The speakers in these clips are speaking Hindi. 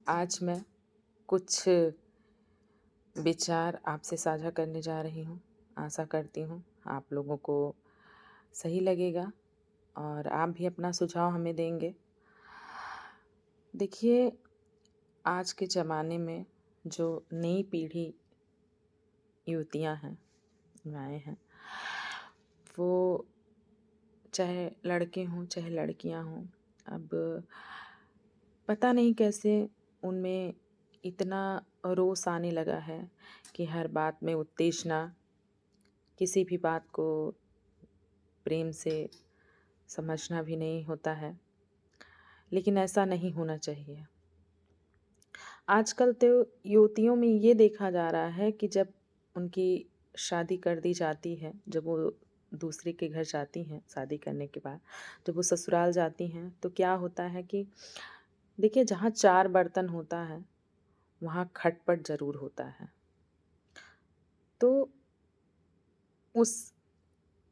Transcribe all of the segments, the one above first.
आज मैं कुछ विचार आपसे साझा करने जा रही हूँ। आशा करती हूँ आप लोगों को सही लगेगा और आप भी अपना सुझाव हमें देंगे। देखिए, आज के ज़माने में जो नई पीढ़ी युवतियाँ हैं, युवाएँ हैं, वो चाहे लड़के हों, चाहे लड़कियाँ हों, अब पता नहीं कैसे उनमें इतना रोष आने लगा है कि हर बात में उत्तेजना, किसी भी बात को प्रेम से समझना भी नहीं होता है। लेकिन ऐसा नहीं होना चाहिए। आजकल तो युवतियों में ये देखा जा रहा है कि जब उनकी शादी कर दी जाती है, जब वो दूसरे के घर जाती हैं शादी करने के बाद, जब वो ससुराल जाती हैं, तो क्या होता है कि देखिए, जहाँ 4 बर्तन होता है वहाँ खटपट ज़रूर होता है। तो उस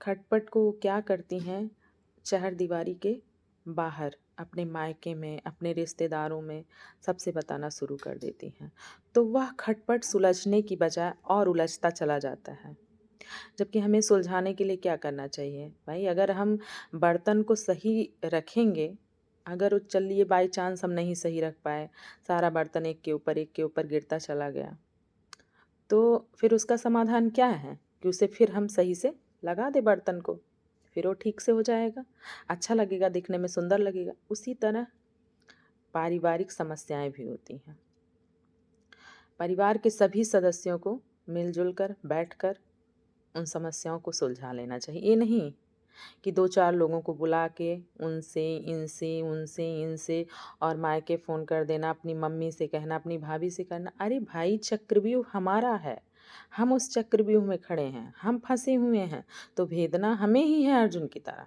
खटपट को क्या करती हैं, चहारदीवारी के बाहर अपने मायके में, अपने रिश्तेदारों में सबसे बताना शुरू कर देती हैं। तो वह खटपट सुलझने की बजाय और उलझता चला जाता है। जबकि हमें सुलझाने के लिए क्या करना चाहिए? भाई, अगर हम बर्तन को सही रखेंगे, अगर चलिए बाई चांस हम नहीं सही रख पाए, सारा बर्तन एक के ऊपर गिरता चला गया, तो फिर उसका समाधान क्या है कि उसे फिर हम सही से लगा दें बर्तन को, फिर वो ठीक से हो जाएगा, अच्छा लगेगा, दिखने में सुंदर लगेगा। उसी तरह पारिवारिक समस्याएं भी होती हैं। परिवार के सभी सदस्यों को मिलजुल कर बैठकर उन समस्याओं को सुलझा लेना चाहिए। ये नहीं कि 2-4 लोगों को बुला के उनसे और मायके फ़ोन कर देना, अपनी मम्मी से कहना, अपनी भाभी से कहना। अरे भाई, चक्रव्यूह हमारा है, हम उस चक्रव्यूह में खड़े हैं, हम फंसे हुए हैं, तो भेदना हमें ही है अर्जुन की तरह,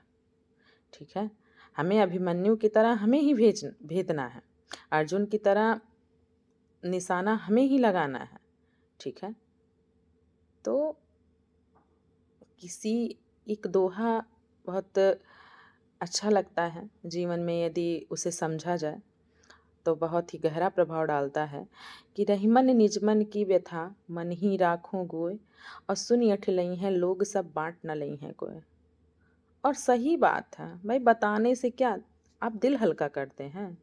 ठीक है? हमें अभिमन्यु की तरह हमें ही भेदना है, अर्जुन की तरह निशाना हमें ही लगाना है, ठीक है? तो किसी एक दोहा बहुत अच्छा लगता है जीवन में, यदि उसे समझा जाए तो बहुत ही गहरा प्रभाव डालता है कि रहीमन निजमन की व्यथा मन ही राखों गोय, और सुन अठ लई हैं लोग सब बांट न लई हैं कोय। और सही बात है भाई, बताने से क्या आप दिल हल्का करते हैं?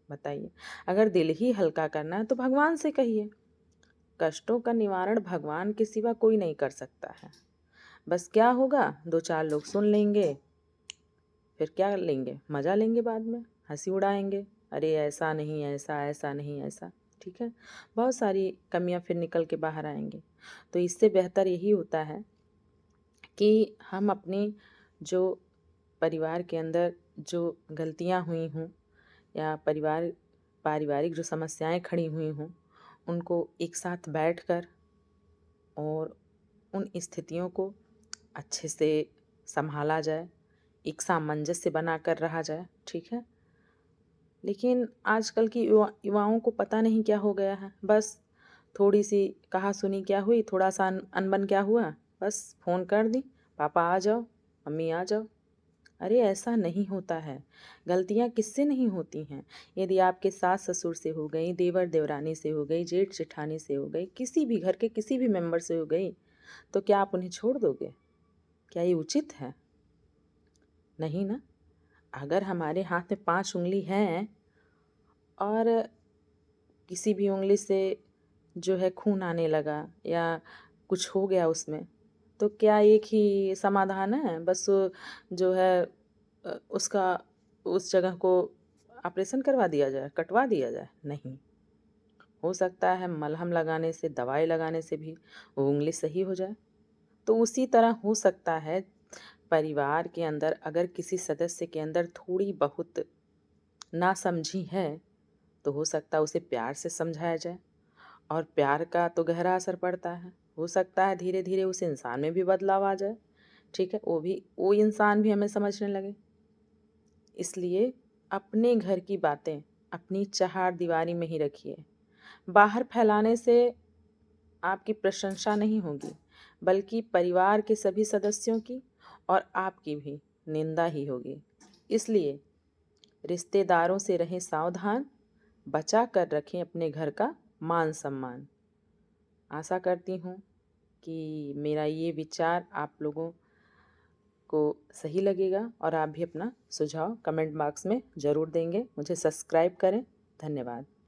बताइए, अगर दिल ही हल्का करना है तो भगवान से कहिए। कष्टों का निवारण भगवान के सिवा कोई नहीं कर सकता है। बस क्या होगा, 2-4 लोग सुन लेंगे, फिर क्या लेंगे, मज़ा लेंगे, बाद में हंसी उड़ाएंगे, अरे ऐसा नहीं ऐसा, ऐसा नहीं ऐसा, ठीक है? बहुत सारी कमियां फिर निकल के बाहर आएंगी। तो इससे बेहतर यही होता है कि हम अपनी जो परिवार के अंदर जो गलतियां हुई हों, या पारिवारिक जो समस्याएं खड़ी हुई हों, उनको एक साथ बैठकर और उन स्थितियों को अच्छे से संभाला जाए, एक सामंजस्य बनाकर रहा जाए, ठीक है? लेकिन आजकल की युवाओं को पता नहीं क्या हो गया है। बस थोड़ी सी कहा सुनी क्या हुई, थोड़ा सा अनबन क्या हुआ, बस फ़ोन कर दी, पापा आ जाओ, मम्मी आ जाओ। अरे ऐसा नहीं होता है। गलतियाँ किससे नहीं होती हैं? यदि आपके सास ससुर से हो गई, देवर देवरानी से हो गई, जेठ जेठानी से हो गई, किसी भी घर के किसी भी मेंबर से हो गई, तो क्या आप उन्हें छोड़ दोगे? क्या ये उचित है? नहीं ना। अगर हमारे हाथ में 5 उंगली हैं और किसी भी उंगली से जो है खून आने लगा या कुछ हो गया उसमें, तो क्या एक ही समाधान है? बस जो है उसका उस जगह को ऑपरेशन करवा दिया जाए, कटवा दिया जाए? नहीं। हो सकता है मलहम लगाने से, दवाई लगाने से भी वो उंगली सही हो जाए। तो उसी तरह हो सकता है परिवार के अंदर अगर किसी सदस्य के अंदर थोड़ी बहुत नासमझी है, तो हो सकता है उसे प्यार से समझाया जाए, और प्यार का तो गहरा असर पड़ता है। हो सकता है धीरे धीरे उस इंसान में भी बदलाव आ जाए, ठीक है? वो इंसान भी हमें समझने लगे। इसलिए अपने घर की बातें अपनी चहारदीवारी में ही रखिए। बाहर फैलाने से आपकी प्रशंसा नहीं होगी, बल्कि परिवार के सभी सदस्यों की और आपकी भी निंदा ही होगी। इसलिए रिश्तेदारों से रहें सावधान, बचा कर रखें अपने घर का मान सम्मान। आशा करती हूँ कि मेरा ये विचार आप लोगों को सही लगेगा और आप भी अपना सुझाव कमेंट बॉक्स में ज़रूर देंगे। मुझे सब्सक्राइब करें। धन्यवाद।